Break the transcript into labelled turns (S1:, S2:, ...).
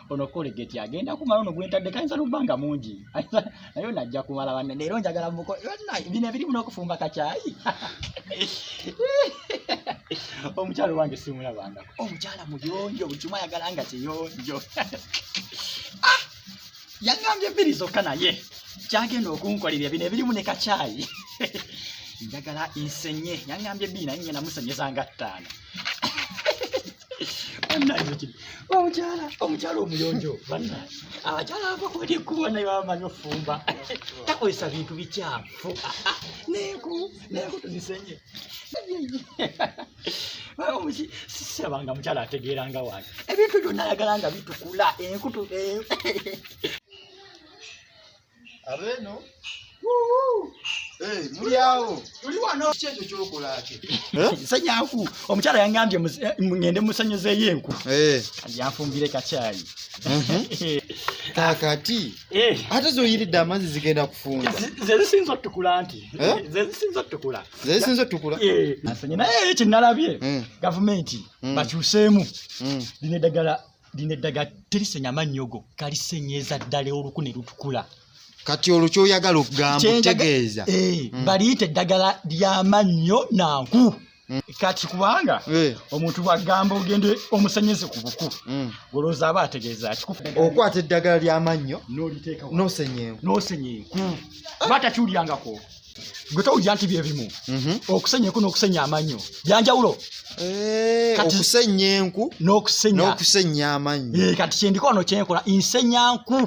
S1: ono kolegeti agenda kumala ono gwentadde kayinza lubanga mungi nayo najja kumala wanne leero njagala muko bino ebiri muno okufumba kacaayi omukyalo wange simulabangako omukyala muyonjo buli kimu ayagala nga kiyonjo yangambye ebbiri zokka naye kyagenda okunkolera bino ebirimu ne kacaayi njagala insenye yangambye ebbiri naye ngenda musenyezanga 5 omukyala omuyonjo banna abakyala abakwedye kubona bamanyi ofumba takozesa bintu bikyafu nenku tuzisenye sisabanga mukyala ategeeranga wange ebintu byonna ayagala nga bitukula enkutu
S2: abeno muri awo tuli wano kyekyo kyokolaki
S1: senyaku omukyala yangambye ngende musenyezeeyo enku yanfumbire kacaayi
S2: kakati ate zoyiridde amazzi zigenda kufunda
S1: zezisinza otukula nti zezisinza otukula naye kinalabye gavumenti bakyuseemu lino eddagala terisenya mannyogo kalisenyeza ddala oluku ne lutukula
S2: kati olwo kyoyagala okugamba otegeeza
S1: baliyita eddagala ly'amannyo nanku kati kubanga omuntu bwagamba ogende omusenyeze ku buku olowooza aba ategeeza
S2: okwata eddagala ly'amannyo
S1: n'osenya enku oba takiwulyangako gwe towulira nti byebimu okusenya enku n'okusenya amannyo byanjawulo
S2: okusenya enku n'okusenya amannyo
S1: kati kyendiko wano kyenkola nsenya nku